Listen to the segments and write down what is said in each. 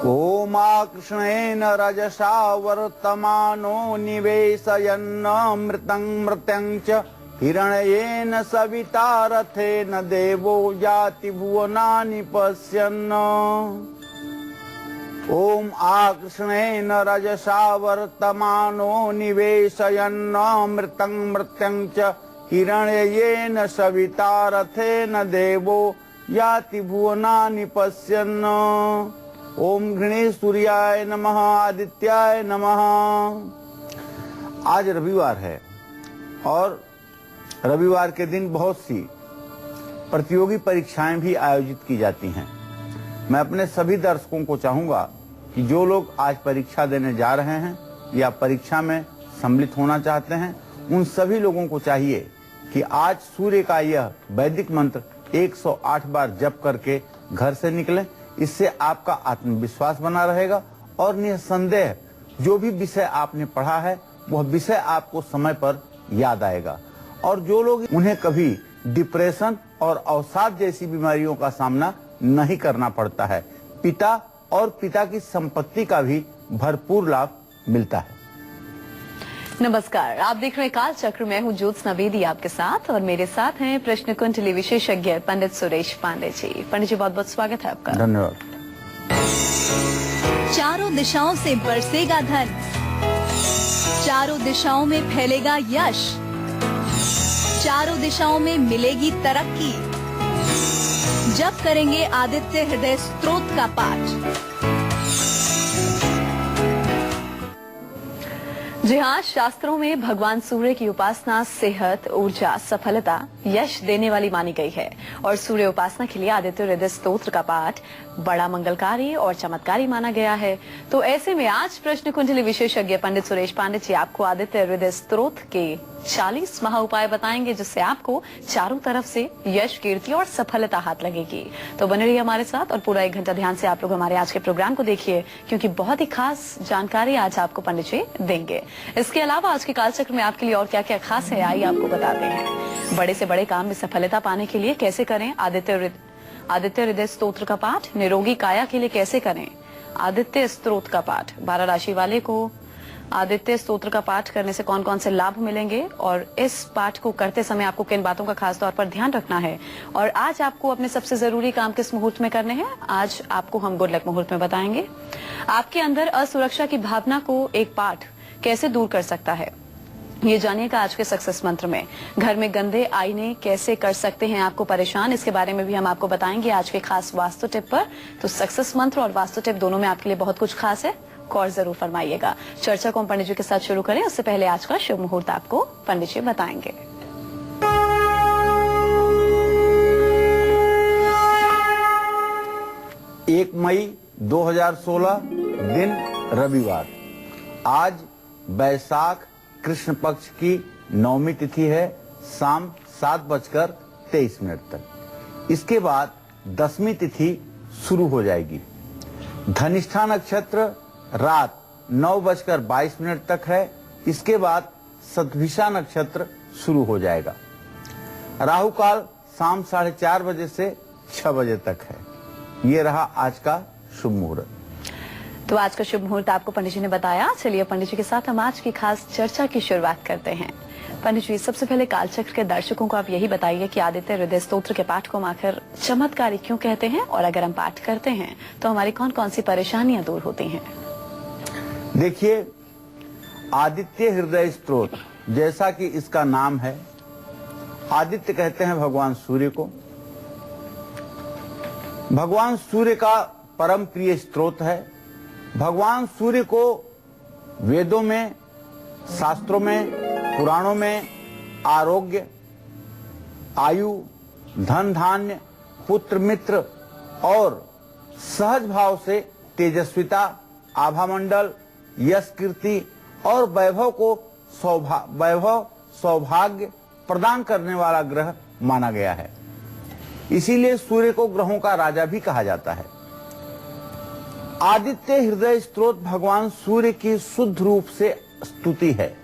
ओमाकृष्णेन रजसा वर्तमानो निवेशयन्नमृतं मृत्यं च हिरण्येन सविता रथेन देवो याति भुवनानि पश्यन्। ओम आकृष्णेन रजसा वर्तमानो निवेशयन्नमृतं मृत्यं च हिरण्येन सविता रथेन देवो याति भुवनानि पश्यन्। ओम गणेश सूर्याय नमः आदित्याय नमः। आज रविवार है और रविवार के दिन बहुत सी प्रतियोगी परीक्षाएं भी आयोजित की जाती हैं। मैं अपने सभी दर्शकों को चाहूंगा कि जो लोग आज परीक्षा देने जा रहे हैं या परीक्षा में सम्मिलित होना चाहते हैं, उन सभी लोगों को चाहिए कि आज सूर्य का यह वैदिक मंत्र 108 बार जप करके घर से निकलें। इससे आपका आत्मविश्वास बना रहेगा और निसंदेह जो भी विषय आपने पढ़ा है वह विषय आपको समय पर याद आएगा। और जो लोग उन्हें कभी डिप्रेशन और अवसाद जैसी बीमारियों का सामना नहीं करना पड़ता है, पिता और पिता की संपत्ति का भी भरपूर लाभ मिलता है। नमस्कार, आप देख रहे हैं काल चक्र। मैं हूं ज्योत्सना बेदी आपके साथ और मेरे साथ हैं प्रश्न कुंडली विशेषज्ञ पंडित सुरेश पांडे जी। पंडित जी, बहुत बहुत स्वागत है आपका। धन्यवाद। चारों दिशाओं से बरसेगा धन, चारों दिशाओं में फैलेगा यश, चारों दिशाओं में मिलेगी तरक्की जब करेंगे आदित्य हृदय स्तोत्र का पाठ। जी हाँ, शास्त्रों में भगवान सूर्य की उपासना सेहत, ऊर्जा, सफलता, यश देने वाली मानी गई है और सूर्य उपासना के लिए आदित्य हृदय स्तोत्र का पाठ बड़ा मंगलकारी और चमत्कारी माना गया है। तो ऐसे में आज प्रश्न कुंडली विशेषज्ञ पंडित सुरेश पांडे जी आपको आदित्य हृदय स्तोत्र के 40 महा उपाय बताएंगे जिससे आपको चारों तरफ से यश, कीर्ति और सफलता हाथ लगेगी। तो बने रहिए हमारे साथ और पूरा 1 घंटा ध्यान से आप लोग हमारे आज के प्रोग्राम को देखिए, क्योंकि बहुत ही खास जानकारी आज आपको पंडित जी देंगे। इसके अलावा आज के कालचक्र में आपके लिए और क्या क्या खास है, आइए आपको बताते हैं। बड़े से बड़े काम में सफलता पाने के लिए कैसे करें आदित्य हृदय स्तोत्र का पाठ, निरोगी काया के लिए कैसे करें आदित्य स्तोत्र का पाठ, 12 राशि वाले को आदित्य स्तोत्र का पाठ करने से कौन कौन से लाभ मिलेंगे और इस पाठ को करते समय आपको किन बातों का खास तौर पर ध्यान रखना है, और आज आपको अपने सबसे जरूरी काम किस मुहूर्त में करने हैं, आज आपको हम गुड लक मुहूर्त में बताएंगे। आपके अंदर असुरक्षा की भावना को एक पाठ कैसे दूर कर सकता है, ये जानिएगा आज के सक्सेस मंत्र में। घर में गंदे आईने कैसे कर सकते हैं आपको परेशान, इसके बारे में भी हम आपको बताएंगे आज के खास वास्तु टिप पर। तो सक्सेस मंत्र और वास्तु टिप दोनों में आपके लिए बहुत कुछ खास है, और जरूर फरमाइएगा। चर्चा को हम पंडित जी के साथ शुरू करें उससे पहले आज का शुभ मुहूर्त आपको पंडित जी बताएंगे। 1 मई 2016 दिन रविवार। आज बैसाख कृष्ण पक्ष की 9वीं तिथि है, शाम 7:23 तक। इसके बाद 10वीं तिथि शुरू हो जाएगी। धनिष्ठा नक्षत्र रात 9:22 तक है। इसके बाद शतभिषा नक्षत्र शुरू हो जाएगा। राहु काल शाम 4:30 बजे से 6 बजे तक है। ये रहा आज का शुभ मुहूर्त। तो आज का शुभ मुहूर्त आपको पंडित जी ने बताया। चलिए पंडित जी के साथ हम आज की खास चर्चा की शुरुआत करते हैं। पंडित जी, सबसे पहले कालचक्र के दर्शकों को आप यही बताइए कि आदित्य हृदय स्तोत्र के पाठ को हम आखिर चमत्कारी क्यों कहते हैं, और अगर हम पाठ करते हैं तो हमारी कौन कौन सी परेशानियां दूर होती हैं। देखिए, आदित्य हृदय स्तोत्र, जैसा कि इसका नाम है, आदित्य कहते हैं भगवान सूर्य को। भगवान सूर्य का परम प्रिय स्तोत्र है। भगवान सूर्य को वेदों में, शास्त्रों में, पुराणों में आरोग्य, आयु, धन धान्य, पुत्र मित्र और सहज भाव से तेजस्विता, आभामंडल, यश, कीर्ति और वैभव सौभाग्य प्रदान करने वाला ग्रह माना गया है। इसीलिए सूर्य को ग्रहों का राजा भी कहा जाता है। आदित्य हृदय स्तोत्र भगवान सूर्य की शुद्ध रूप से स्तुति है।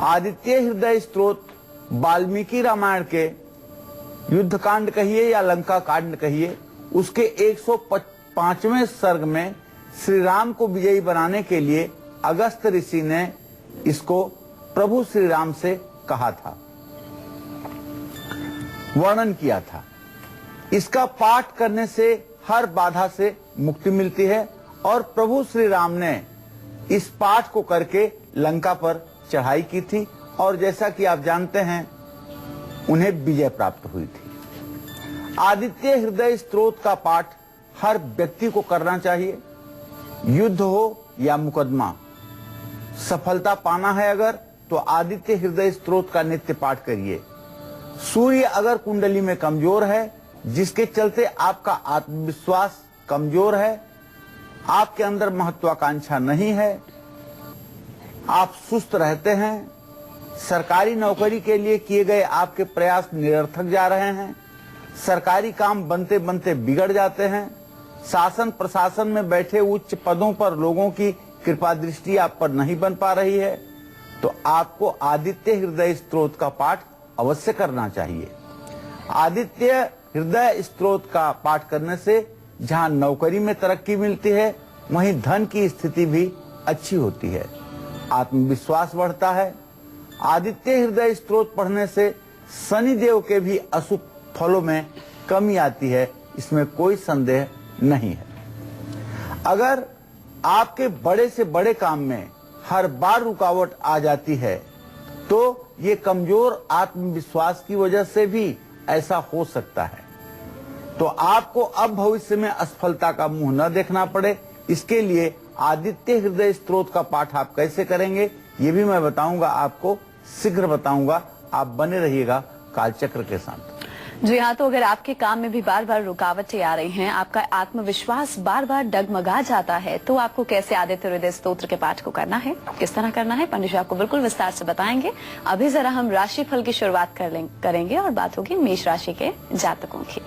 आदित्य हृदय स्तोत्र वाल्मीकि रामायण के युद्ध कांड कहिए या लंका कांड कहिए, उसके 5वें सर्ग में श्री राम को विजयी बनाने के लिए अगस्त ऋषि ने इसको प्रभु श्री राम से कहा था, वर्णन किया था। इसका पाठ करने से हर बाधा से मुक्ति मिलती है और प्रभु श्री राम ने इस पाठ को करके लंका पर चढ़ाई की थी और जैसा कि आप जानते हैं उन्हें विजय प्राप्त हुई थी। आदित्य हृदय स्तोत्र का पाठ हर व्यक्ति को करना चाहिए। युद्ध हो या मुकदमा, सफलता पाना है अगर तो आदित्य हृदय स्तोत्र का नित्य पाठ करिए। सूर्य अगर कुंडली में कमजोर है, जिसके चलते आपका आत्मविश्वास कमजोर है, आपके अंदर महत्वाकांक्षा नहीं है, आप सुस्त रहते हैं, सरकारी नौकरी के लिए किए गए आपके प्रयास निरर्थक जा रहे हैं, सरकारी काम बनते बनते बिगड़ जाते हैं, शासन प्रशासन में बैठे उच्च पदों पर लोगों की कृपा दृष्टि आप पर नहीं बन पा रही है, तो आपको आदित्य हृदय स्तोत्र का पाठ अवश्य करना चाहिए। आदित्य हृदय स्तोत्र का पाठ करने से जहां नौकरी में तरक्की मिलती है, वहीं धन की स्थिति भी अच्छी होती है, आत्मविश्वास बढ़ता है। आदित्य हृदय स्तोत्र पढ़ने से शनिदेव के भी अशुभ फलों में कमी आती है, इसमें कोई संदेह नहीं है। अगर आपके बड़े से बड़े काम में हर बार रुकावट आ जाती है, तो ये कमजोर आत्मविश्वास की वजह से भी ऐसा हो सकता है। तो आपको अब भविष्य में असफलता का मुंह न देखना पड़े, इसके लिए आदित्य हृदय स्तोत्र का पाठ आप कैसे करेंगे ये भी मैं बताऊंगा, आपको शीघ्र बताऊंगा। आप बने रहिएगा कालचक्र के साथ। जी हाँ, तो अगर आपके काम में भी बार बार रुकावटें आ रही हैं, आपका आत्मविश्वास बार बार डगमगा जाता है, तो आपको कैसे आदित्य हृदय स्तोत्र के पाठ को करना है, किस तरह करना है, पंडित जी आपको बिल्कुल विस्तार से बताएंगे। अभी जरा हम राशि फल की शुरुआत करेंगे और बात होगी मेष राशि के जातकों की।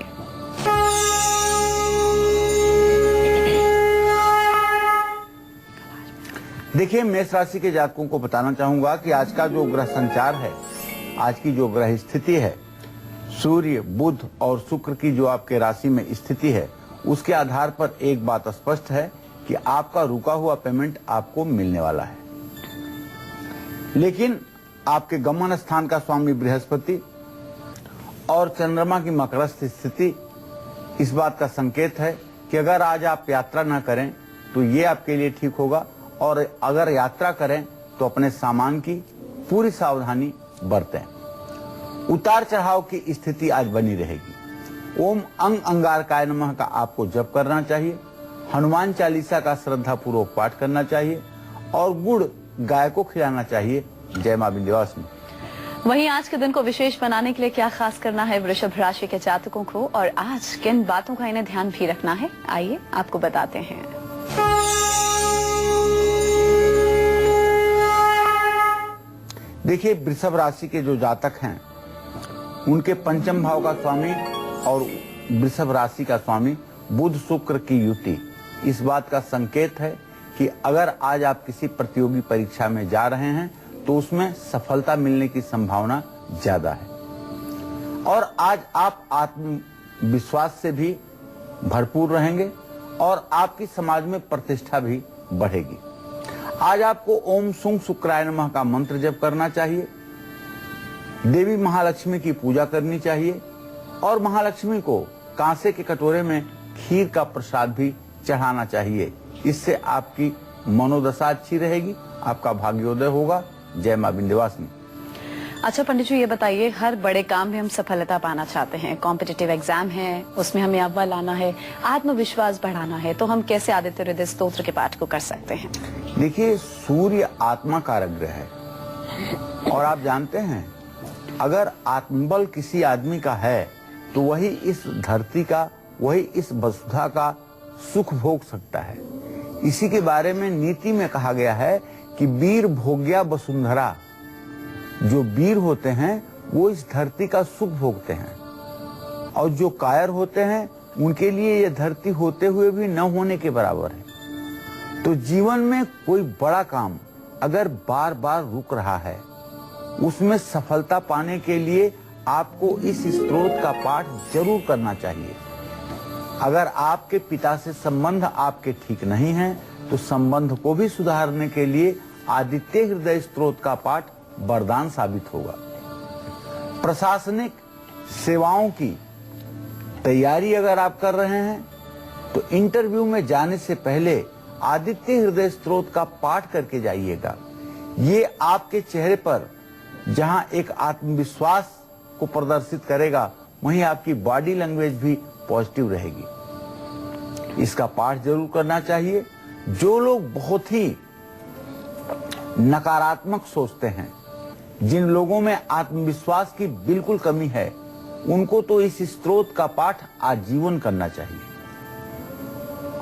देखिए, मेष राशि के जातकों को बताना चाहूंगा कि आज का जो ग्रह संचार है, आज की जो ग्रह स्थिति है, सूर्य, बुध और शुक्र की जो आपके राशि में स्थिति है, उसके आधार पर एक बात स्पष्ट है कि आपका रुका हुआ पेमेंट आपको मिलने वाला है। लेकिन आपके गमन स्थान का स्वामी बृहस्पति और चंद्रमा की मकरस्थ स्थिति इस बात का संकेत है कि अगर आज आप यात्रा न करें तो ये आपके लिए ठीक होगा, और अगर यात्रा करें तो अपने सामान की पूरी सावधानी बरतें। उतार चढ़ाव की स्थिति आज बनी रहेगी। ओम अंग अंगारकाय नमः का आपको जप करना चाहिए, हनुमान चालीसा का श्रद्धा पूर्वक पाठ करना चाहिए और गुड़ गाय को खिलाना चाहिए। जय मां विंध्यवासिनी। वहीं आज के दिन को विशेष बनाने के लिए क्या खास करना है वृषभ राशि के जातकों को, और आज किन बातों का इन्हें ध्यान भी रखना है, आइए आपको बताते हैं। देखिए, वृषभ राशि के जो जातक हैं, उनके पंचम भाव का स्वामी और वृषभ राशि का स्वामी बुध शुक्र की युति इस बात का संकेत है कि अगर आज आप किसी प्रतियोगी परीक्षा में जा रहे हैं तो उसमें सफलता मिलने की संभावना ज्यादा है, और आज आप आत्मविश्वास से भी भरपूर रहेंगे और आपकी समाज में प्रतिष्ठा भी बढ़ेगी। आज आपको ओम सुंग शुक्राय नमः का मंत्र जप करना चाहिए, देवी महालक्ष्मी की पूजा करनी चाहिए और महालक्ष्मी को कांसे के कटोरे में खीर का प्रसाद भी चढ़ाना चाहिए। इससे आपकी मनोदशा अच्छी रहेगी, आपका भाग्योदय होगा। जय मां विंध्यवासिनी। अच्छा पंडित जी, ये बताइए, हर बड़े काम में हम सफलता पाना चाहते हैं, कॉम्पिटिटिव एग्जाम है, उसमें हमें अव्वल आना है, आत्मविश्वास बढ़ाना है, तो हम कैसे आदित्य हृदय स्तोत्र के पाठ को कर सकते हैं? देखिए, सूर्य आत्मा कारक ग्रह है और आप जानते हैं अगर आत्मबल किसी आदमी का है तो वही इस धरती का, वही इस वसुधा का सुख भोग सकता है। इसी के बारे में नीति में कहा गया है कि वीर भोग्या वसुंधरा, जो वीर होते हैं वो इस धरती का सुख भोगते हैं, और जो कायर होते हैं उनके लिए ये धरती होते हुए भी न होने के बराबर है। तो जीवन में कोई बड़ा काम अगर बार बार रुक रहा है, उसमें सफलता पाने के लिए आपको इस स्तोत्र का पाठ जरूर करना चाहिए। अगर आपके पिता से संबंध आपके ठीक नहीं हैं, तो संबंध को भी सुधारने के लिए आदित्य हृदय स्तोत्र का पाठ वरदान साबित होगा। प्रशासनिक सेवाओं की तैयारी अगर आप कर रहे हैं, तो इंटरव्यू में जाने से पहले आदित्य हृदय स्तोत्र का पाठ करके जाइएगा। ये आपके चेहरे पर जहां एक आत्मविश्वास को प्रदर्शित करेगा, वहीं आपकी बॉडी लैंग्वेज भी पॉजिटिव रहेगी। इसका पाठ जरूर करना चाहिए। जो लोग बहुत ही नकारात्मक सोचते हैं, जिन लोगों में आत्मविश्वास की बिल्कुल कमी है, उनको तो इस स्तोत्र का पाठ आजीवन करना चाहिए।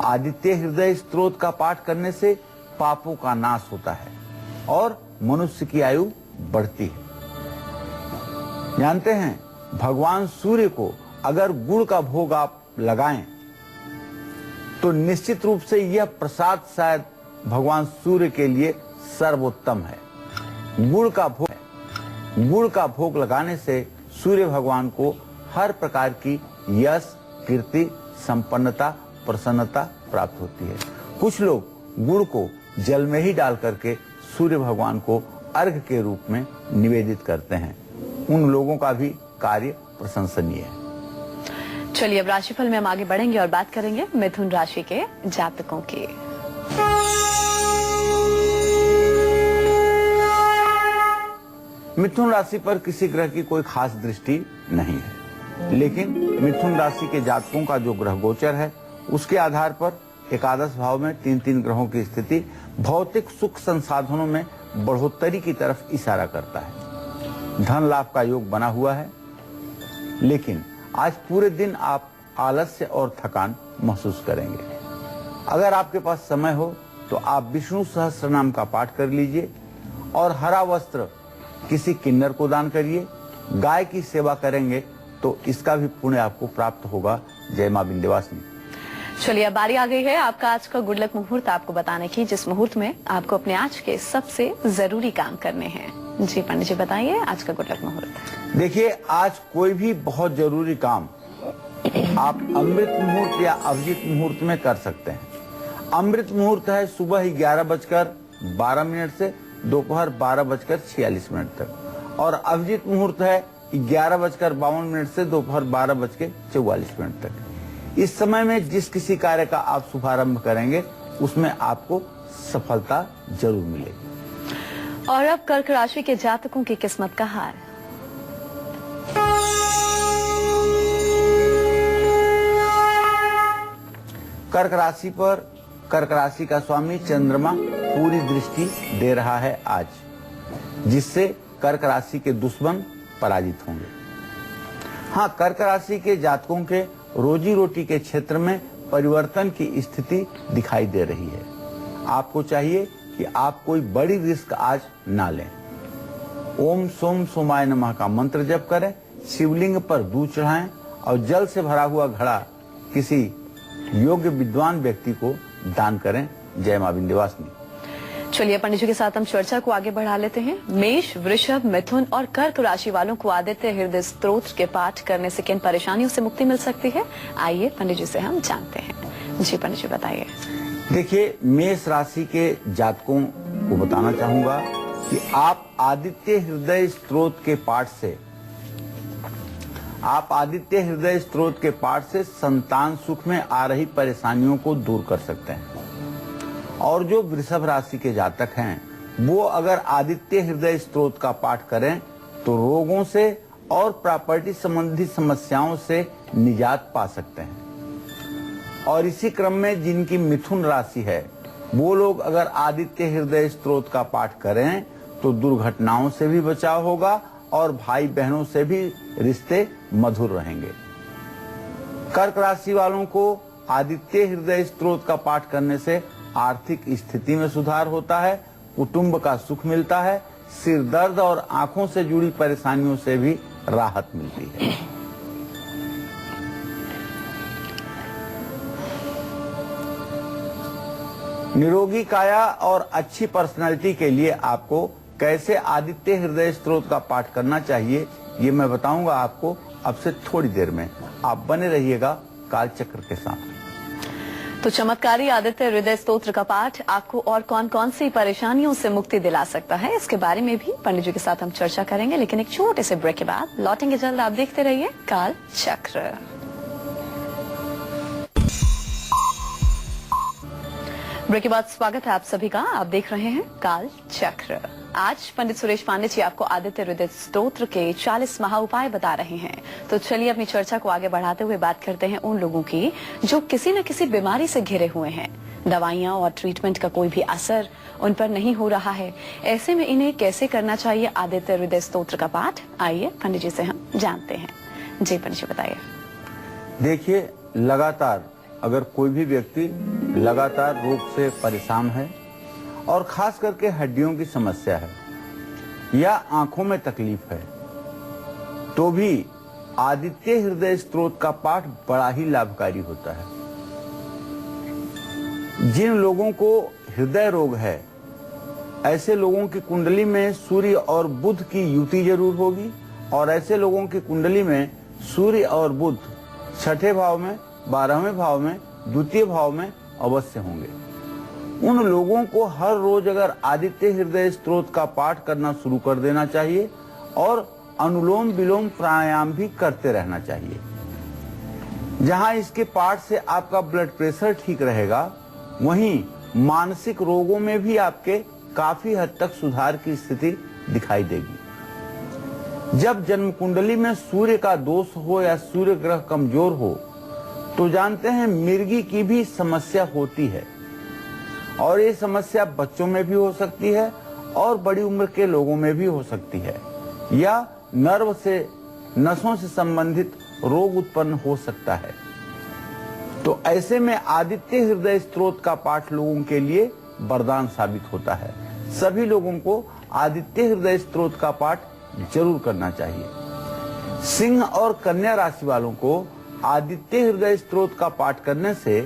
आदित्य हृदय स्तोत्र का पाठ करने से पापों का नाश होता है और मनुष्य की आयु बढ़ती है। जानते हैं, भगवान सूर्य को अगर गुड़ का भोग आप लगाएं, तो निश्चित रूप से यह प्रसाद शायद भगवान सूर्य के लिए सर्वोत्तम है। गुड़ का भोग लगाने से सूर्य भगवान को हर प्रकार की यश, कीर्ति, संपन्नता, प्रसन्नता प्राप्त होती है। कुछ लोग गुड़ को जल में ही डाल करके सूर्य भगवान को अर्घ के रूप में निवेदित करते हैं। उन लोगों का भी कार्य प्रशंसनीय है। चलिए, अब राशिफल में हम आगे बढ़ेंगे और बात करेंगे मिथुन राशि के जातकों की। मिथुन राशि पर किसी ग्रह की कोई खास दृष्टि नहीं है, लेकिन मिथुन राशि के जातकों का जो ग्रह गोचर है, उसके आधार पर एकादश भाव में 3 ग्रहों की स्थिति भौतिक सुख संसाधनों में बढ़ोतरी की तरफ इशारा करता है। धन लाभ का योग बना हुआ है, लेकिन आज पूरे दिन आप आलस्य और थकान महसूस करेंगे। अगर आपके पास समय हो तो आप विष्णु सहस्त्र नाम का पाठ कर लीजिए और हरा वस्त्र किसी किन्नर को दान करिए। गाय की सेवा करेंगे तो इसका भी पुण्य आपको प्राप्त होगा। जय मां विंध्यवासिनी। चलिए, अब बारी आ गई है आपका आज का गुड लक मुहूर्त आपको बताने की, जिस मुहूर्त में आपको अपने आज के सबसे जरूरी काम करने हैं। जी पंडित जी, बताइए आज का गुड लक मुहूर्त। देखिए, आज कोई भी बहुत जरूरी काम आप अमृत मुहूर्त या अभिजीत मुहूर्त में कर सकते हैं। अमृत मुहूर्त है सुबह 11:12 से दोपहर 12:46 तक, और अभिजीत मुहूर्त है 11:52 से दोपहर 12:44 तक। इस समय में जिस किसी कार्य का आप शुभारंभ करेंगे, उसमें आपको सफलता जरूर मिलेगी। और अब कर्क राशि के जातकों की किस्मत का हाल। कर्क राशि पर कर्क राशि का स्वामी चंद्रमा पूरी दृष्टि दे रहा है आज, जिससे कर्क राशि के दुश्मन पराजित होंगे। हाँ, कर्क राशि के जातकों के रोजी रोटी के क्षेत्र में परिवर्तन की स्थिति दिखाई दे रही है। आपको चाहिए कि आप कोई बड़ी रिस्क आज ना लें। ओम सोम सोमाय नमः का मंत्र जप करें, शिवलिंग पर दूध चढ़ाएं और जल से भरा हुआ घड़ा किसी योग्य विद्वान व्यक्ति को दान करें। जय मां विंध्यवासिनी। चलिए, पंडित जी के साथ हम चर्चा को आगे बढ़ा लेते हैं। मेष, वृषभ, मिथुन और कर्क राशि वालों को आदित्य हृदय स्तोत्र के पाठ करने से किन परेशानियों से मुक्ति मिल सकती है, आइए पंडित जी से हम जानते हैं। जी पंडित जी, बताइए। देखिए, मेष राशि के जातकों को बताना चाहूंगा कि आप आदित्य हृदय स्तोत्र के पाठ से संतान सुख में आ रही परेशानियों को दूर कर सकते हैं। और जो वृषभ राशि के जातक हैं, वो अगर आदित्य हृदय स्तोत्र का पाठ करें तो रोगों से और प्रॉपर्टी संबंधी समस्याओं से निजात पा सकते हैं। और इसी क्रम में जिनकी मिथुन राशि है, वो लोग अगर आदित्य हृदय स्तोत्र का पाठ करें तो दुर्घटनाओं से भी बचाव होगा और भाई बहनों से भी रिश्ते मधुर रहेंगे। कर्क राशि वालों को आदित्य हृदय स्तोत्र का पाठ करने से आर्थिक स्थिति में सुधार होता है, कुटुंब का सुख मिलता है, सिर दर्द और आंखों से जुड़ी परेशानियों से भी राहत मिलती है। निरोगी काया और अच्छी पर्सनालिटी के लिए आपको कैसे आदित्य हृदय स्तोत्र का पाठ करना चाहिए, ये मैं बताऊंगा आपको अब से थोड़ी देर में। आप बने रहिएगा कालचक्र के साथ। तो चमत्कारी आदित्य हृदय स्तोत्र का पाठ आपको और कौन कौन सी परेशानियों से मुक्ति दिला सकता है, इसके बारे में भी पंडित जी के साथ हम चर्चा करेंगे, लेकिन एक छोटे से ब्रेक के बाद लौटेंगे जल्द। आप देखते रहिए काल चक्र। ब्रेक के बाद स्वागत है आप सभी का। आप देख रहे हैं काल चक्र। आज पंडित सुरेश पांडे जी आपको आदित्य हृदय स्तोत्र के 40 महा उपाय बता रहे हैं। तो चलिए अपनी चर्चा को आगे बढ़ाते हुए बात करते हैं उन लोगों की जो किसी न किसी बीमारी से घिरे हुए हैं। दवाइयां और ट्रीटमेंट का कोई भी असर उन पर नहीं हो रहा है। ऐसे में इन्हें कैसे करना चाहिए आदित्य हृदय स्तोत्र का पाठ, आइए पंडित जी से हम जानते हैं। जी पंडित जी बताइए। देखिए, लगातार अगर कोई भी व्यक्ति लगातार रोग से परेशान है और खास करके हड्डियों की समस्या है या आंखों में तकलीफ है, तो भी आदित्य हृदय स्तोत्र का पाठ बड़ा ही लाभकारी होता है। जिन लोगों को हृदय रोग है, ऐसे लोगों की कुंडली में सूर्य और बुध की युति जरूर होगी, और ऐसे लोगों की कुंडली में सूर्य और बुध छठे भाव में, 12वें भाव में, द्वितीय भाव में अवश्य होंगे। उन लोगों को हर रोज अगर आदित्य हृदय स्तोत्र का पाठ करना शुरू कर देना चाहिए और अनुलोम विलोम प्राणायाम भी करते रहना चाहिए। जहां इसके पाठ से आपका ब्लड प्रेशर ठीक रहेगा, वहीं मानसिक रोगों में भी आपके काफी हद तक सुधार की स्थिति दिखाई देगी। जब जन्म कुंडली में सूर्य का दोष हो या सूर्य ग्रह कमजोर हो, तो जानते हैं मिर्गी की भी समस्या होती है, और ये समस्या बच्चों में भी हो सकती है और बड़ी उम्र के लोगों में भी हो सकती है, या नर्व से, नसों से संबंधित रोग उत्पन्न हो सकता है। तो ऐसे में आदित्य हृदय स्तोत्र का पाठ लोगों के लिए वरदान साबित होता है। सभी लोगों को आदित्य हृदय स्तोत्र का पाठ जरूर करना चाहिए। सिंह और कन्या राशि वालों को आदित्य हृदय स्तोत्र का पाठ करने से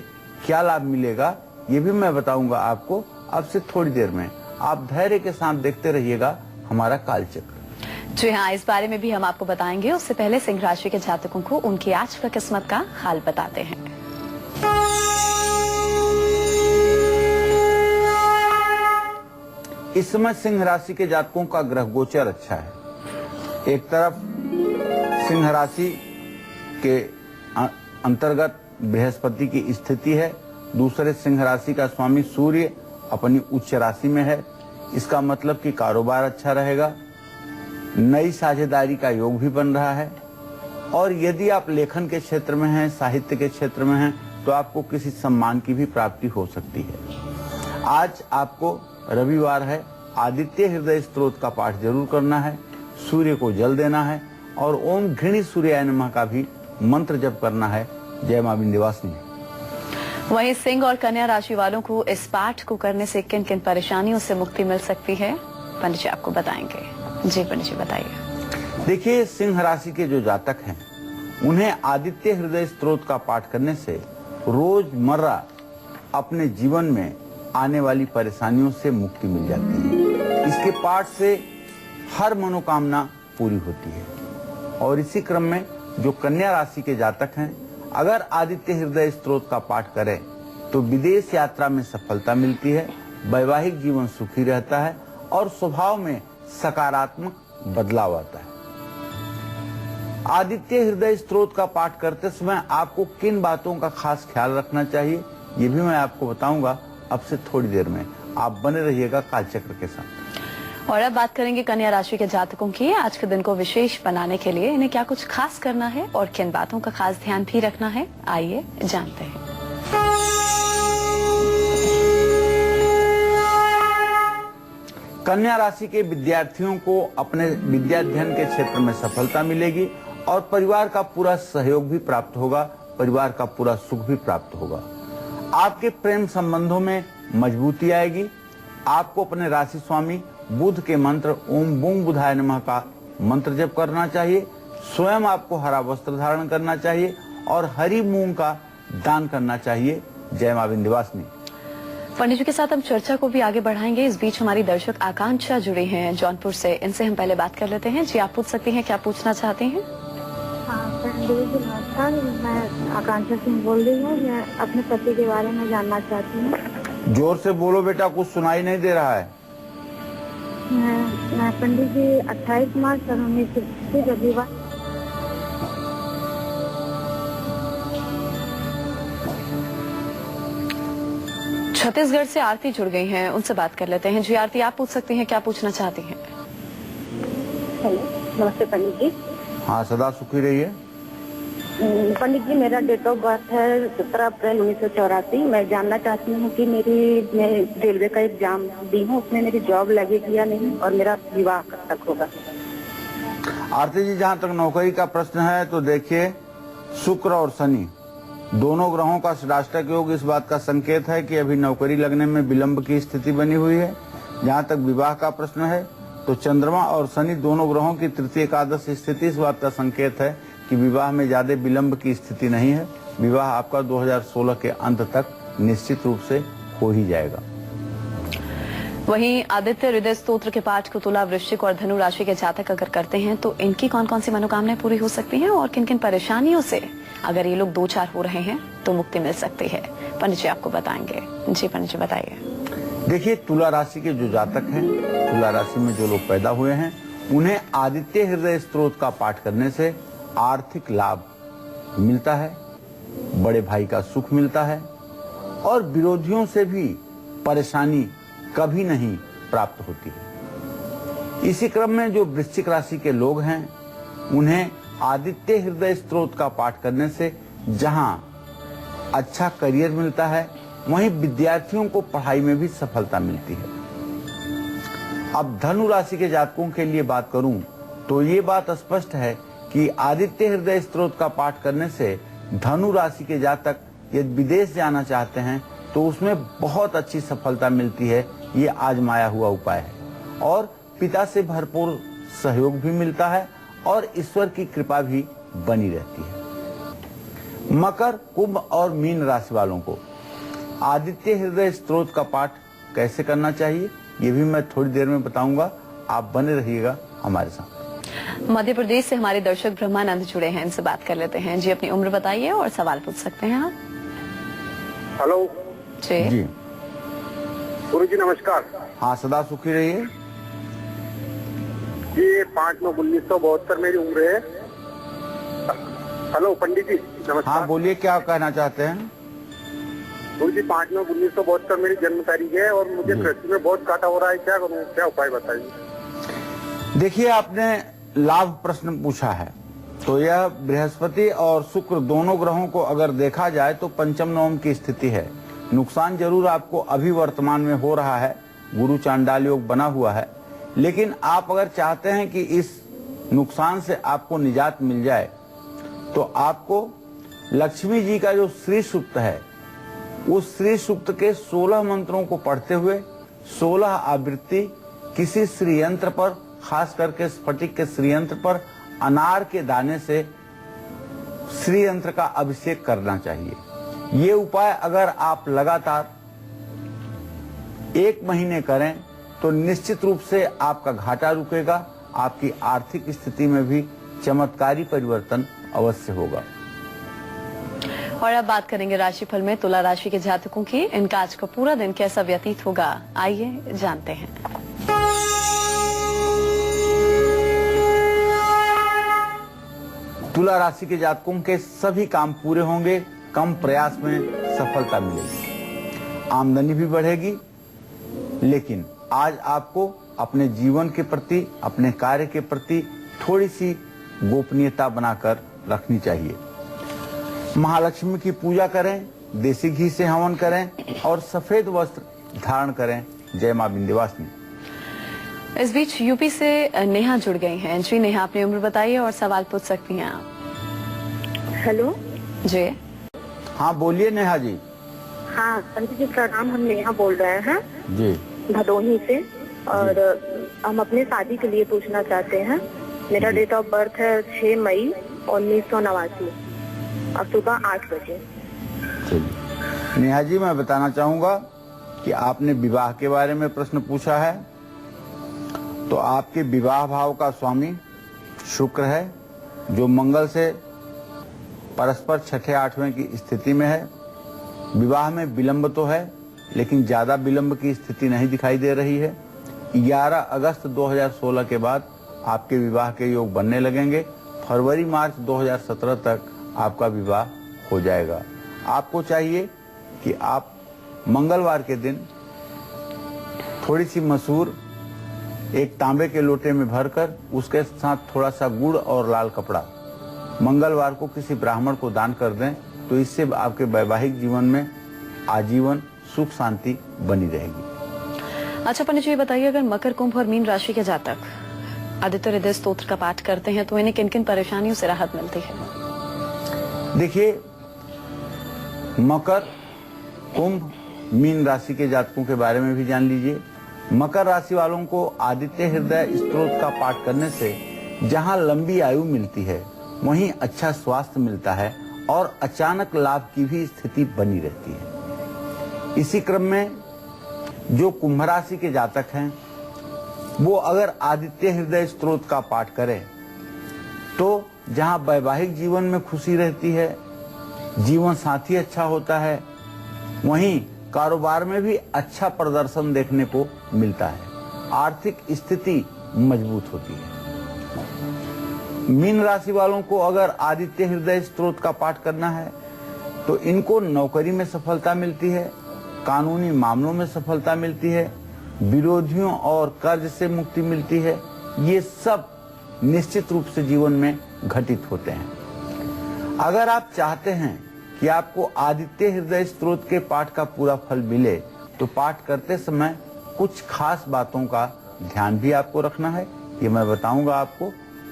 क्या लाभ मिलेगा, ये भी मैं बताऊंगा आपको अब से थोड़ी देर में। आप धैर्य के साथ देखते रहिएगा हमारा कालचक्र। जी हाँ, इस बारे में भी हम आपको बताएंगे। उससे पहले सिंह राशि के जातकों को उनकी आज का किस्मत का हाल बताते हैं। इस समय सिंह राशि के जातकों का ग्रह गोचर अच्छा है। एक तरफ सिंह राशि के अंतर्गत बृहस्पति की स्थिति है, दूसरे सिंह राशि का स्वामी सूर्य अपनी उच्च राशि में है। इसका मतलब कि कारोबार अच्छा रहेगा, नई साझेदारी का योग भी बन रहा है, और यदि आप लेखन के क्षेत्र में हैं, साहित्य के क्षेत्र में हैं, तो आपको किसी सम्मान की भी प्राप्ति हो सकती है। आज आपको रविवार है, आदित्य हृदय स्तोत्र का पाठ जरूर करना है, सूर्य को जल देना है, और ओम घृणी सूर्याय नमः का भी मंत्र जप करना है। जय मां विंध्यवासिनी। वहीं सिंह और कन्या राशि वालों को इस पाठ को करने से किन किन परेशानियों से मुक्ति मिल सकती है, पंडित जी आपको बताएंगे। जी पंडित जी बताइए। देखिए, सिंह राशि के जो जातक हैं, उन्हें आदित्य हृदय स्तोत्र का पाठ करने से रोजमर्रा अपने जीवन में आने वाली परेशानियों से मुक्ति मिल जाती है। इसके पाठ से हर मनोकामना पूरी होती है। और इसी क्रम में जो कन्या राशि के जातक हैं, अगर आदित्य हृदय स्तोत्र का पाठ करें तो विदेश यात्रा में सफलता मिलती है, वैवाहिक जीवन सुखी रहता है और स्वभाव में सकारात्मक बदलाव आता है। आदित्य हृदय स्तोत्र का पाठ करते समय आपको किन बातों का खास ख्याल रखना चाहिए, ये भी मैं आपको बताऊंगा अब से थोड़ी देर में। आप बने रहिएगा कालचक्र के साथ। और अब बात करेंगे कन्या राशि के जातकों की। आज के दिन को विशेष बनाने के लिए इन्हें क्या कुछ खास करना है और किन बातों का खास ध्यान भी रखना है, आइए जानते हैं। कन्या राशि के विद्यार्थियों को अपने विद्याध्ययन के क्षेत्र में सफलता मिलेगी और परिवार का पूरा सहयोग भी प्राप्त होगा, परिवार का पूरा सुख भी प्राप्त होगा। आपके प्रेम संबंधों में मजबूती आएगी। आपको अपने राशि स्वामी बुध के मंत्र ओम बूं बुधाय नमः का मंत्र जप करना चाहिए। स्वयं आपको हरा वस्त्र धारण करना चाहिए और हरी मूंग का दान करना चाहिए। जय मां विंध्यवासिनी। पंडित जी के साथ हम चर्चा को भी आगे बढ़ाएंगे। इस बीच हमारी दर्शक आकांक्षा जुड़ी हैं जौनपुर से, इनसे हम पहले बात कर लेते हैं। जी आप पूछ सकती हैं, क्या पूछना चाहती हैं? हाँ, नमस्कार, मैं आकांक्षा सिंह बोल रही हूँ। मैं अपने पति के बारे में जानना चाहती हूँ। जोर से बोलो बेटा, कुछ सुनाई नहीं दे रहा है। मैं पंडित जी 28 मार्च 1980 रविवार। छत्तीसगढ़ से आरती जुड़ गई हैं, उनसे बात कर लेते हैं। जी आरती, आप पूछ सकती हैं, क्या पूछना चाहती हैं? हेलो, नमस्ते पंडित जी। हाँ, सदा सुखी रहिए। पंडित जी, मेरा डेट ऑफ बर्थ है 17 अप्रैल 1984। मैं जानना चाहती हूँ कि मैं रेलवे का एग्जाम दी हूँ, उसमें मेरी जॉब लगेगी या नहीं, और मेरा विवाह कब तक होगा? आरती जी, जहाँ तक नौकरी का प्रश्न है तो देखिए, शुक्र और शनि दोनों ग्रहों का षडाष्टक योग इस बात का संकेत है कि अभी नौकरी लगने में विलंब की स्थिति बनी हुई है। जहाँ तक विवाह का प्रश्न है तो चंद्रमा और शनि दोनों ग्रहों की तृतीय एकादश स्थिति इस बात का संकेत है कि विवाह में ज्यादा विलंब की स्थिति नहीं है। विवाह आपका 2016 के अंत तक निश्चित रूप से हो ही जाएगा। वहीं आदित्य हृदय स्तोत्र के पाठ को तुला, वृश्चिक और धनु राशि के जातक अगर करते हैं तो इनकी कौन कौन सी मनोकामनाएं पूरी हो सकती हैं और किन किन परेशानियों से अगर ये लोग 2-4 हो रहे हैं तो मुक्ति मिल सकती है? पंडित जी आपको बताएंगे। जी पंडित जी बताइए। देखिए, तुला राशि के जो जातक हैं, तुला राशि में जो लोग पैदा हुए हैं, उन्हें आदित्य हृदय स्तोत्र का पाठ करने से आर्थिक लाभ मिलता है, बड़े भाई का सुख मिलता है और विरोधियों से भी परेशानी कभी नहीं प्राप्त होती है। इसी क्रम में जो वृश्चिक राशि के लोग हैं, उन्हें आदित्य हृदय स्तोत्र का पाठ करने से जहां अच्छा करियर मिलता है, वहीं विद्यार्थियों को पढ़ाई में भी सफलता मिलती है। अब धनु राशि के जातकों के लिए बात करूं तो ये बात स्पष्ट है कि आदित्य हृदय स्तोत्र का पाठ करने से धनु राशि के जातक यदि विदेश जाना चाहते हैं तो उसमें बहुत अच्छी सफलता मिलती है। ये आजमाया हुआ उपाय है और पिता से भरपूर सहयोग भी मिलता है और ईश्वर की कृपा भी बनी रहती है। मकर, कुंभ और मीन राशि वालों को आदित्य हृदय स्तोत्र का पाठ कैसे करना चाहिए, ये भी मैं थोड़ी देर में बताऊंगा। आप बने रहिएगा हमारे साथ। मध्य प्रदेश से हमारे दर्शक ब्रह्मानंद जुड़े हैं, इनसे बात कर लेते हैं। जी अपनी उम्र बताइए और सवाल पूछ सकते हैं आप। हेलो जी गुरु जी, नमस्कार। हाँ, सदा सुखी रहिए। ये 5/9/1972 मेरी उम्र है। हेलो पंडित जी, नमस्कार। हाँ, बोलिए, क्या कहना चाहते हैं? गुरु जी, 5/9/1972 मेरी जन्म तारीख है और मुझे कृषि में बहुत काटा हो रहा है, क्या करूँ, क्या उपाय बताइए। देखिए, आपने लाभ प्रश्न पूछा है तो यह बृहस्पति और शुक्र दोनों ग्रहों को अगर देखा जाए तो पंचम नवम की स्थिति है। नुकसान जरूर आपको अभी वर्तमान में हो रहा है, गुरु चांडाल योग बना हुआ है, लेकिन आप अगर चाहते हैं कि इस नुकसान से आपको निजात मिल जाए तो आपको लक्ष्मी जी का जो श्री सूक्त है, उस श्री सूक्त के 16 मंत्रों को पढ़ते हुए 16 आवृत्ति किसी श्री यंत्र पर, खास करके स्फटिक के श्री यंत्र पर अनार के दाने से श्री यंत्र का अभिषेक करना चाहिए। ये उपाय अगर आप लगातार 1 महीने करें तो निश्चित रूप से आपका घाटा रुकेगा, आपकी आर्थिक स्थिति में भी चमत्कारी परिवर्तन अवश्य होगा। और अब बात करेंगे राशिफल में तुला राशि के जातकों की। इनका आज का पूरा दिन कैसा व्यतीत होगा, आइए जानते हैं। तुला राशि के जातकों के सभी काम पूरे होंगे, कम प्रयास में सफलता मिलेगी, आमदनी भी बढ़ेगी, लेकिन आज आपको अपने जीवन के प्रति, अपने कार्य के प्रति थोड़ी सी गोपनीयता बनाकर रखनी चाहिए। महालक्ष्मी की पूजा करें, देसी घी से हवन करें और सफेद वस्त्र धारण करें। जय मां विंध्यवासिनी। इस बीच यूपी से नेहा जुड़ गई हैं। जी नेहा, अपनी उम्र बताइए और सवाल पूछ सकती हैं आप। हेलो जी हाँ, बोलिए नेहा जी। हाँ पंडित जी प्रणाम, हम नेहा बोल रहे हैं जी भदोही से, और हम अपने शादी के लिए पूछना चाहते हैं। मेरा डेट ऑफ बर्थ है 6 मई 1989 और सुबह 8 बजे। चलिए नेहा जी, मैं बताना चाहूंगा कि आपने विवाह के बारे में प्रश्न पूछा है, तो आपके विवाह भाव का स्वामी शुक्र है, जो मंगल से परस्पर छठे आठवें की स्थिति में है। विवाह में विलंब तो है, लेकिन ज्यादा विलंब की स्थिति नहीं दिखाई दे रही है। 11 अगस्त 2016 के बाद आपके विवाह के योग बनने लगेंगे। फरवरी मार्च 2017 तक आपका विवाह हो जाएगा। आपको चाहिए कि आप मंगलवार के दिन थोड़ी सी मसूर एक तांबे के लोटे में भरकर उसके साथ थोड़ा सा गुड़ और लाल कपड़ा मंगलवार को किसी ब्राह्मण को दान कर दें, तो इससे आपके वैवाहिक जीवन में आजीवन सुख शांति बनी रहेगी। अच्छा पंडित जी, ये बताइए, अगर मकर, कुंभ और मीन राशि के जातक आदित्य हृदय स्तोत्र का पाठ करते हैं तो इन्हें किन किन परेशानियों से राहत मिलती है? देखिए, मकर, कुंभ, मीन राशि के जातकों के बारे में भी जान लीजिए। मकर राशि वालों को आदित्य हृदय स्तोत्र का पाठ करने से जहां लंबी आयु मिलती है, वहीं अच्छा स्वास्थ्य मिलता है और अचानक लाभ की भी स्थिति बनी रहती है। इसी क्रम में जो कुंभ राशि के जातक हैं, वो अगर आदित्य हृदय स्तोत्र का पाठ करें तो जहां वैवाहिक जीवन में खुशी रहती है, जीवन साथी अच्छा होता है, वहीं कारोबार में भी अच्छा प्रदर्शन देखने को मिलता है। आर्थिक स्थिति मजबूत होती है। मीन राशि वालों को अगर आदित्य हृदय स्तोत्र का पाठ करना है तो इनको नौकरी में सफलता मिलती है, कानूनी मामलों में सफलता मिलती है, विरोधियों और कर्ज से मुक्ति मिलती है। ये सब निश्चित रूप से जीवन में घटित होते हैं। अगर आप चाहते हैं कि आपको आदित्य हृदय स्तोत्र के पाठ का पूरा फल मिले, तो पाठ करते समय कुछ खास बातों का ध्यान भी आपको रखना है। ये मैं बताऊंगा आपको,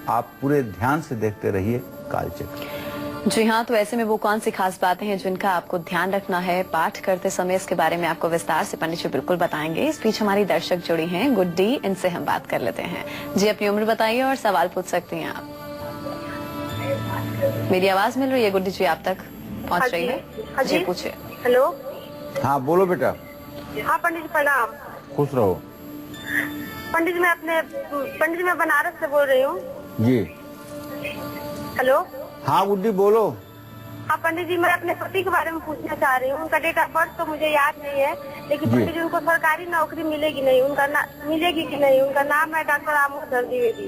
आप पूरे ध्यान से देखते रहिए कालचक्र। जी हाँ, तो ऐसे में वो कौन सी खास बातें हैं जिनका आपको ध्यान रखना है पाठ करते समय, इसके बारे में आपको विस्तार से पंडित जी बिल्कुल बताएंगे। इस बीच हमारी दर्शक जुड़ी हैं गुड्डी, इनसे हम बात कर लेते हैं। जी, अपनी उम्र बताइए और सवाल पूछ सकती हैं आप। मेरी आवाज मिल रही है गुड्डी जी? आप तक पहुँच रही है? जी पूछिए। हेलो। हाँ बोलो बेटा। हाँ पंडित जी प्रणाम। खुश रहो। पंडित जी मैं बनारस से बोल रही हूँ। जी। हेलो। हाँ गुड्डी बोलो। हाँ पंडित जी, मैं अपने पति के बारे में पूछना चाह रही हूँ। उनका डेट ऑफ बर्थ तो मुझे याद नहीं है, लेकिन पंडित जी उनको सरकारी नौकरी मिलेगी नहीं, मिलेगी कि नहीं? उनका नाम है डॉक्टर आमोदर द्विवेदी।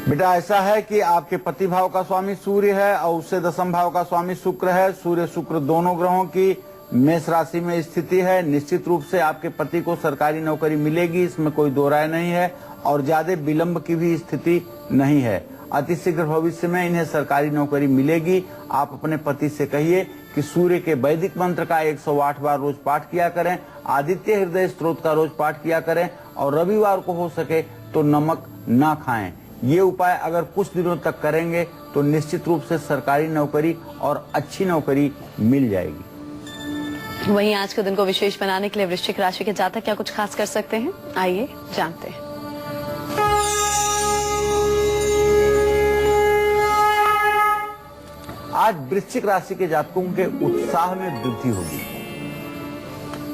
बेटा ऐसा है कि आपके पति भाव का स्वामी सूर्य है और उससे दशम भाव का स्वामी शुक्र है। सूर्य शुक्र दोनों ग्रहों की मेष राशि में स्थिति है। निश्चित रूप से आपके पति को सरकारी नौकरी मिलेगी, इसमें कोई दो राय नहीं है, और ज्यादा विलंब की भी स्थिति नहीं है। अतिशीघ्र भविष्य में इन्हें सरकारी नौकरी मिलेगी। आप अपने पति से कहिए कि सूर्य के वैदिक मंत्र का 108 बार रोज पाठ किया करें, आदित्य हृदय स्तोत्र का रोज पाठ किया करें, और रविवार को हो सके तो नमक ना खाएं। ये उपाय अगर कुछ दिनों तक करेंगे तो निश्चित रूप से सरकारी नौकरी और अच्छी नौकरी मिल जाएगी। वहीं आज के दिन को विशेष बनाने के लिए वृश्चिक राशि के जातक क्या कुछ खास कर सकते हैं, आइए जानते हैं। आज वृश्चिक राशि के जातकों के उत्साह में वृद्धि होगी।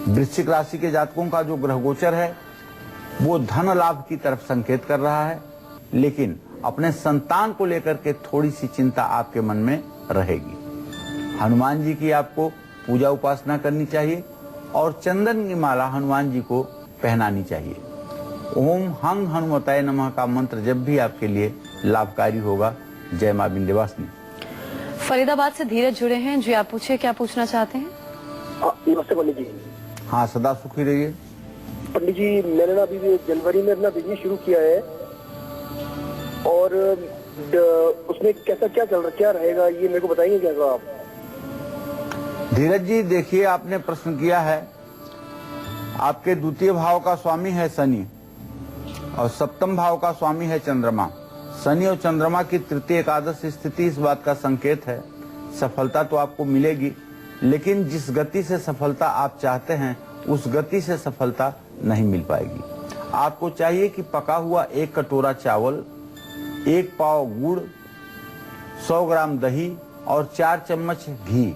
वृश्चिक राशि के जातकों का जो ग्रह गोचर है वो धन लाभ की तरफ संकेत कर रहा है, लेकिन अपने संतान को लेकर के थोड़ी सी चिंता आपके मन में रहेगी। हनुमान जी की आपको पूजा उपासना करनी चाहिए और चंदन की माला हनुमान जी को पहनानी चाहिए। ओम हंग हनुमताय नमः का मंत्र जब भी आपके लिए लाभकारी होगा। जय मां विंध्यवासिनी। फरीदाबाद से धीरज जुड़े हैं। जी आप पूछिए, क्या पूछना चाहते हैं? नमस्ते पंडित जी। हाँ सदा सुखी रहिए। पंडित जी, मैंने ना अभी जनवरी में अपना बिजनेस शुरू किया है और उसमें कैसा क्या चल रहा, क्या रहेगा, ये मेरे को बताइए क्या आप? धीरज जी देखिए, आपने प्रश्न किया है, आपके द्वितीय भाव का स्वामी है शनि और सप्तम भाव का स्वामी है चंद्रमा। शनि और चंद्रमा की तृतीय एकादश स्थिति इस बात का संकेत है सफलता तो आपको मिलेगी, लेकिन जिस गति से सफलता आप चाहते हैं उस गति से सफलता नहीं मिल पाएगी। आपको चाहिए कि पका हुआ 1 कटोरा चावल, 1 पाव गुड़, 100 ग्राम दही और 4 चम्मच घी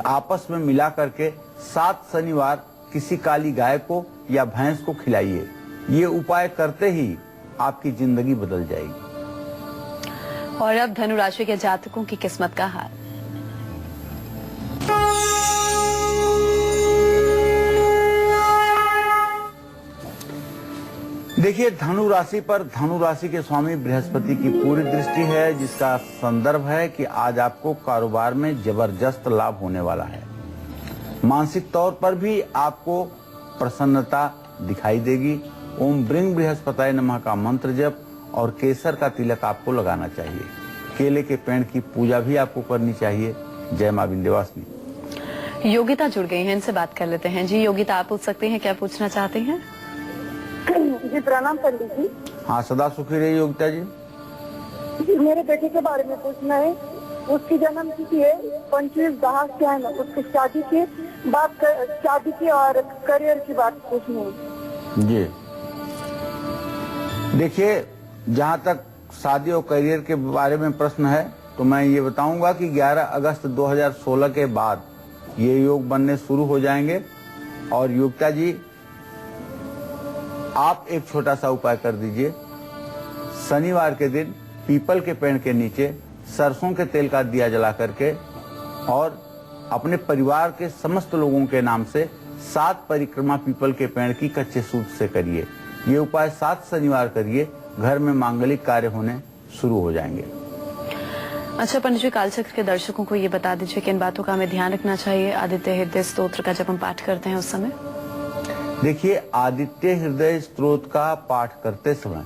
आपस में मिला करके 7 शनिवार किसी काली गाय को या भैंस को खिलाइए। ये उपाय करते ही आपकी जिंदगी बदल जाएगी। और अब धनु राशि के जातकों की किस्मत का हाल। देखिए, धनु राशि पर धनु राशि के स्वामी बृहस्पति की पूरी दृष्टि है, जिसका संदर्भ है कि आज आपको कारोबार में जबरदस्त लाभ होने वाला है। मानसिक तौर पर भी आपको प्रसन्नता दिखाई देगी। ओम ब्रिंग बृहस्पताय नमः का मंत्र जप और केसर का तिलक आपको लगाना चाहिए। केले के पेड़ की पूजा भी आपको करनी चाहिए। जय मां विंध्यवासिनी। योगिता जुड़ गई हैं, इनसे बात कर लेते हैं। जी योगिता, आप पूछ सकते हैं, क्या पूछना चाहते हैं? जी प्रणाम पंडित जी। हाँ, सदा सुखी रहिए योगिता जी। जी मेरे बेटे के बारे में पूछना है। उसकी जन्म तिथि है 25/10 में। उसकी शादी की और करियर की बात पूछनी है। जी देखिए, जहाँ तक शादी और करियर के बारे में प्रश्न है तो मैं ये बताऊंगा कि 11 अगस्त 2016 के बाद ये योग बनने शुरू हो जाएंगे। और योगिता जी, आप एक छोटा सा उपाय कर दीजिए। शनिवार के दिन पीपल के पेड़ के नीचे सरसों के तेल का दिया जला करके और अपने परिवार के समस्त लोगों के नाम से 7 परिक्रमा पीपल के पेड़ की कच्चे सूत से करिए। ये उपाय 7 शनिवार करिए, घर में मांगलिक कार्य होने शुरू हो जाएंगे। अच्छा पंडित जी, कालचक्र के दर्शकों को ये बता दीजिए कि इन बातों का हमें ध्यान रखना चाहिए आदित्य हृदय स्तोत्र का जब हम पाठ करते हैं उस समय। देखिए, आदित्य हृदय स्तोत्र का पाठ करते समय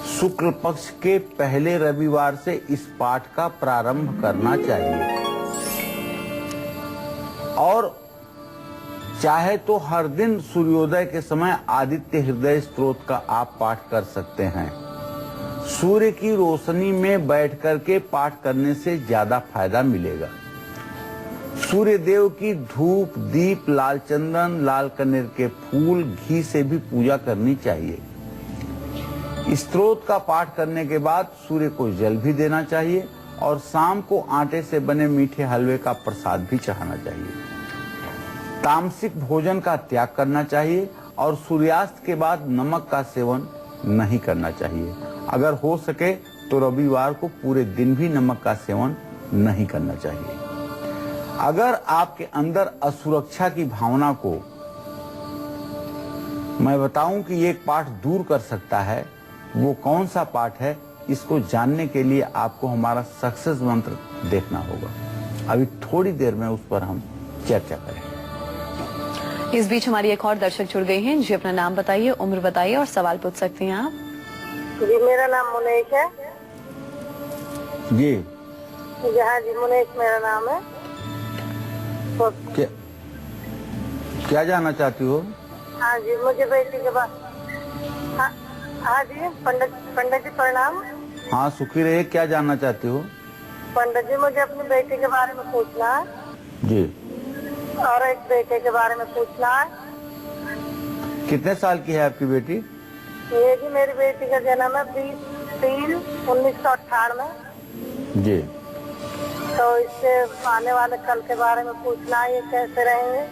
शुक्ल पक्ष के पहले रविवार से इस पाठ का प्रारंभ करना चाहिए। और चाहे तो हर दिन सूर्योदय के समय आदित्य हृदय स्तोत्र का आप पाठ कर सकते हैं। सूर्य की रोशनी में बैठ करके पाठ करने से ज्यादा फायदा मिलेगा। सूर्य देव की धूप, दीप, लाल चंदन, लाल कनेर के फूल, घी से भी पूजा करनी चाहिए। स्तोत्र का पाठ करने के बाद सूर्य को जल भी देना चाहिए और शाम को आटे से बने मीठे हलवे का प्रसाद भी चढ़ाना चाहिए। तामसिक भोजन का त्याग करना चाहिए और सूर्यास्त के बाद नमक का सेवन नहीं करना चाहिए। अगर हो सके तो रविवार को पूरे दिन भी नमक का सेवन नहीं करना चाहिए। अगर आपके अंदर असुरक्षा की भावना को मैं बताऊं कि एक पाठ दूर कर सकता है, वो कौन सा पाठ है, इसको जानने के लिए आपको हमारा सक्सेस मंत्र देखना होगा। अभी थोड़ी देर में उस पर हम चर्चा करेंगे। इस बीच हमारी एक और दर्शक जुड़ गई हैं। जी अपना नाम बताइए, उम्र बताइए और सवाल पूछ सकती हैं आप। जी मेरा नाम मुनेश है। जी हाँ जी, मुनेश मेरा नाम है। तो क्या जानना चाहती हो? हाँ जी, मुझे बेटी के बाद हाँ जी पंडित जी प्रणाम। हाँ, सुखी रहिए। क्या जानना चाहती हो? पंडित जी, मुझे अपनी बेटी के बारे में पूछना है। जी। और एक बेटे के बारे में पूछना है। कितने साल की है आपकी बेटी? ये जी मेरी बेटी का जन्म है 20/3/1998 जी। तो इससे आने वाले कल के बारे में पूछना है, ये कैसे रहेंगे।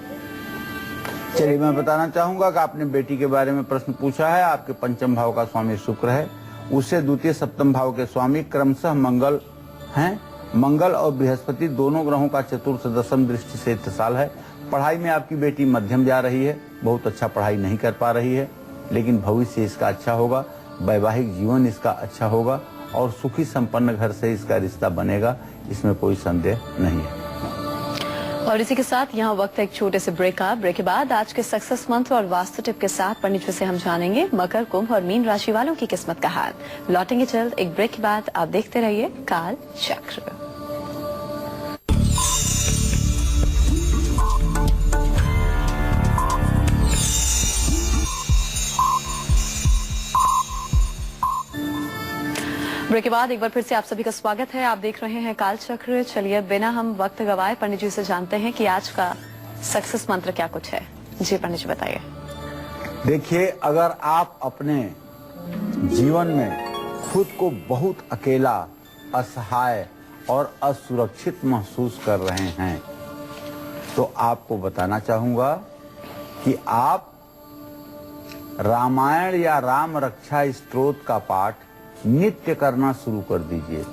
चलिए, मैं बताना चाहूंगा कि आपने बेटी के बारे में प्रश्न पूछा है। आपके पंचम भाव का स्वामी शुक्र है, उससे द्वितीय सप्तम भाव के स्वामी क्रमशः मंगल हैं। मंगल और बृहस्पति दोनों ग्रहों का चतुर्थ दशम दृष्टि से इत्तिसाल है। पढ़ाई में आपकी बेटी मध्यम जा रही है, बहुत अच्छा पढ़ाई नहीं कर पा रही है, लेकिन भविष्य इसका अच्छा होगा। वैवाहिक जीवन इसका अच्छा होगा और सुखी संपन्न घर से इसका रिश्ता बनेगा, इसमें कोई संदेह नहीं है। और इसी के साथ यहाँ वक्त है एक छोटे से ब्रेक का। ब्रेक के बाद आज के सक्सेस मंत्र और वास्तु टिप के साथ पंडित जी से हम जानेंगे मकर, कुंभ और मीन राशि वालों की किस्मत का हाल। लौटेंगे जल्द एक ब्रेक के बाद। आप देखते रहिए काल चक्र। ब्रेक के बाद एक बार फिर से आप सभी का स्वागत है। आप देख रहे हैं काल चक्र। चलिए बिना हम वक्त गवाए पंडित जी से जानते हैं कि आज का सक्सेस मंत्र क्या कुछ है। जी पंडित जी बताइए। देखिए, अगर आप अपने जीवन में खुद को बहुत अकेला, असहाय और असुरक्षित महसूस कर रहे हैं तो आपको बताना चाहूंगा कि आप रामायण या राम रक्षा स्तोत्र का पाठ नित्य करना शुरू कर दीजिए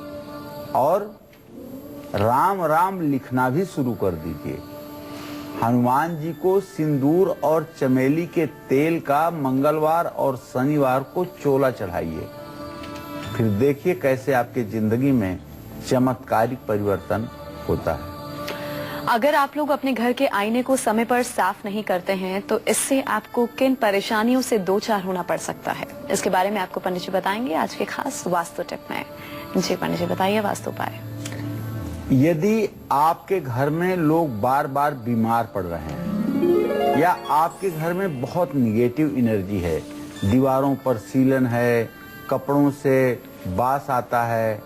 और राम राम लिखना भी शुरू कर दीजिए। हनुमान जी को सिंदूर और चमेली के तेल का मंगलवार और शनिवार को चोला चढ़ाइए। फिर देखिए कैसे आपके जिंदगी में चमत्कारिक परिवर्तन होता है। अगर आप लोग अपने घर के आईने को समय पर साफ नहीं करते हैं तो इससे आपको किन परेशानियों से दो चार होना पड़ सकता है, इसके बारे में आपको पंडित जी बताएंगे आज के खास वास्तु टिप में। जी पंडित जी बताइए वास्तु उपाय। यदि आपके घर में लोग बार बार बीमार पड़ रहे हैं या आपके घर में बहुत निगेटिव एनर्जी है, दीवारों पर सीलन है, कपड़ों से बास आता है,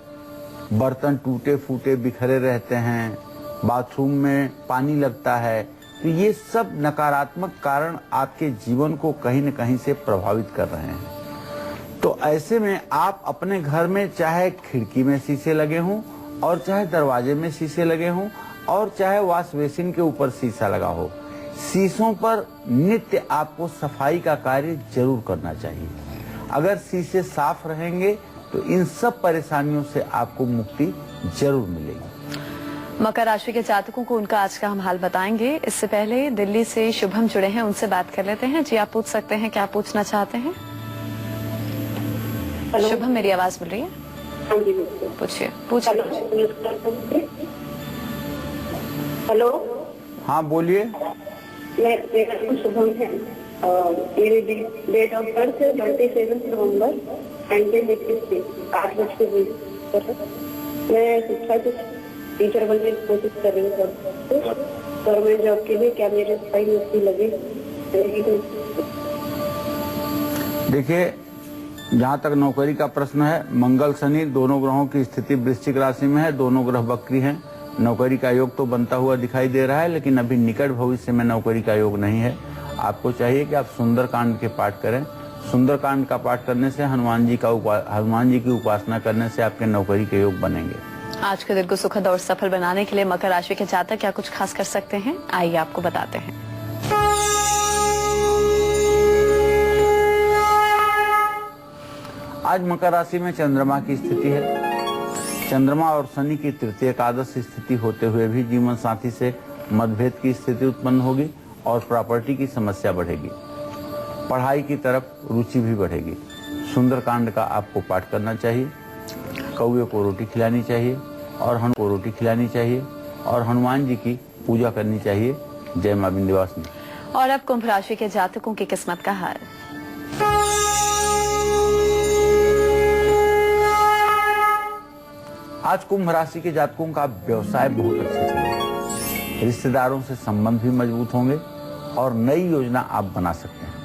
बर्तन टूटे फूटे बिखरे रहते हैं, बाथरूम में पानी लगता है, तो ये सब नकारात्मक कारण आपके जीवन को कहीं न कहीं से प्रभावित कर रहे हैं। तो ऐसे में आप अपने घर में चाहे खिड़की में शीशे लगे हों और चाहे दरवाजे में शीशे लगे हों और चाहे वॉश बेसिन के ऊपर शीशा लगा हो, शीशों पर नित्य आपको सफाई का कार्य जरूर करना चाहिए। अगर शीशे साफ रहेंगे तो इन सब परेशानियों से आपको मुक्ति जरूर मिलेगी। मकर राशि के जातकों को उनका आज का हम हाल बताएंगे। इससे पहले दिल्ली से शुभम जुड़े हैं, उनसे बात कर लेते हैं। जी आप पूछ सकते हैं, क्या पूछना चाहते हैं? शुभम मेरी आवाज मिल रही है? पूछिए पूछिए। हेलो हाँ बोलिए। मेरा नाम शुभम है। मेरी डेट ऑफ बर्थ है 27 नवंबर 1986, 8:20। मैं शिक्षा के टीचर बनने की कोशिश कर रही हूँ गवर्नमेंट जॉब के लिए। क्या मेरे सही नौकरी लगे? देखिए, जहाँ तक नौकरी का प्रश्न है, मंगल शनि दोनों ग्रहों की स्थिति वृश्चिक राशि में है, दोनों ग्रह वक्री हैं। नौकरी का योग तो बनता हुआ दिखाई दे रहा है, लेकिन अभी निकट भविष्य में नौकरी का योग नहीं है। आपको चाहिए कि आप सुंदरकांड के पाठ करें। सुंदरकांड का पाठ करने से हनुमान जी की उपासना करने से आपके नौकरी के योग बनेंगे। आज के दिन को सुखद और सफल बनाने के लिए मकर राशि के जातक क्या कुछ खास कर सकते हैं, आइए आपको बताते हैं। आज मकर राशि में चंद्रमा की स्थिति है। चंद्रमा और शनि की तृतीय एकादश स्थिति होते हुए भी जीवन साथी से मतभेद की स्थिति उत्पन्न होगी और प्रॉपर्टी की समस्या बढ़ेगी। पढ़ाई की तरफ रुचि भी बढ़ेगी। सुंदरकांड का आपको पाठ करना चाहिए। कौवे को रोटी खिलानी चाहिए और हनुमान जी की पूजा करनी चाहिए। जय मां विंध्यवासिनी। और अब कुंभ राशि के जातकों की किस्मत का हाल। आज कुंभ राशि के जातकों का व्यवसाय बहुत अच्छा चलेगा। रिश्तेदारों से संबंध भी मजबूत होंगे और नई योजना आप बना सकते हैं।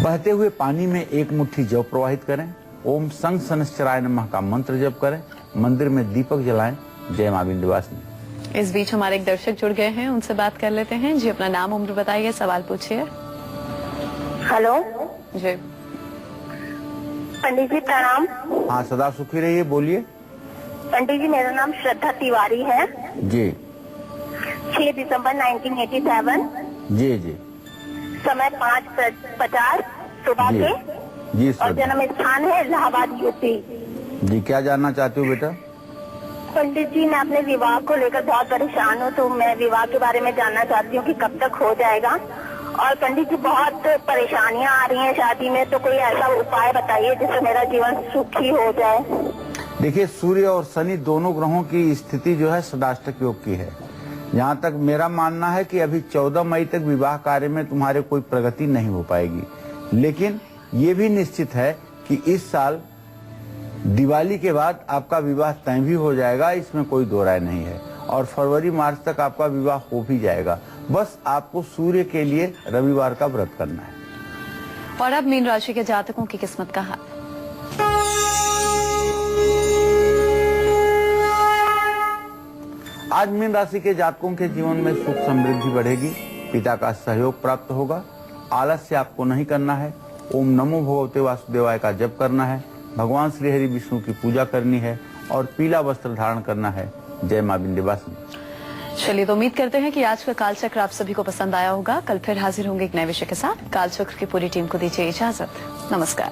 बहते हुए पानी में एक मुट्ठी जव प्रवाहित करें। ओम संग शनिश्चराय नमः का मंत्र जप करें। मंदिर में दीपक जलाएं। जय मां विंध्यवासिनी। इस बीच हमारे एक दर्शक जुड़ गए हैं, उनसे बात कर लेते हैं। जी अपना नाम उम्र बताइए, सवाल पूछिए। हेलो जी पंडित जी प्रणाम। हाँ सदा सुखी रहिए, बोलिए। पंडित जी मेरा नाम श्रद्धा तिवारी है। जी 6 दिसंबर 1987। जी समय 5:50 सुबह जी। के जी और सर जन्म स्थान है इलाहाबाद यूपी। जी, क्या जानना चाहते हो बेटा? पंडित जी मैं अपने विवाह को लेकर बहुत परेशान हूँ, तो मैं विवाह के बारे में जानना चाहती हूँ कि कब तक हो जाएगा। और पंडित जी बहुत परेशानियाँ आ रही हैं शादी में, तो कोई ऐसा उपाय बताइए जिससे मेरा जीवन सुखी हो जाए। देखिए, सूर्य और शनि दोनों ग्रहों की स्थिति जो है सदाष्टक योग की है। जहाँ तक मेरा मानना है कि अभी 14 मई तक विवाह कार्य में तुम्हारे कोई प्रगति नहीं हो पाएगी, लेकिन ये भी निश्चित है कि इस साल दिवाली के बाद आपका विवाह तय भी हो जाएगा, इसमें कोई दो राय नहीं है। और फरवरी मार्च तक आपका विवाह हो भी जाएगा। बस आपको सूर्य के लिए रविवार का व्रत करना है। और अब मीन राशि के जातकों की किस्मत का हाल। आज मीन राशि के जातकों के जीवन में सुख समृद्धि बढ़ेगी। पिता का सहयोग प्राप्त होगा। आलस्य आपको नहीं करना है। ओम नमो भगवते वासुदेवाय का जप करना है। भगवान श्री हरि विष्णु की पूजा करनी है और पीला वस्त्र धारण करना है। जय मां विंध्यवासिनी। चलिए, तो उम्मीद करते हैं कि आज का कालचक्र आप सभी को पसंद आया होगा। कल फिर हाजिर होंगे एक नए विषय के साथ। कालचक्र की पूरी टीम को दीजिए इजाजत। नमस्कार।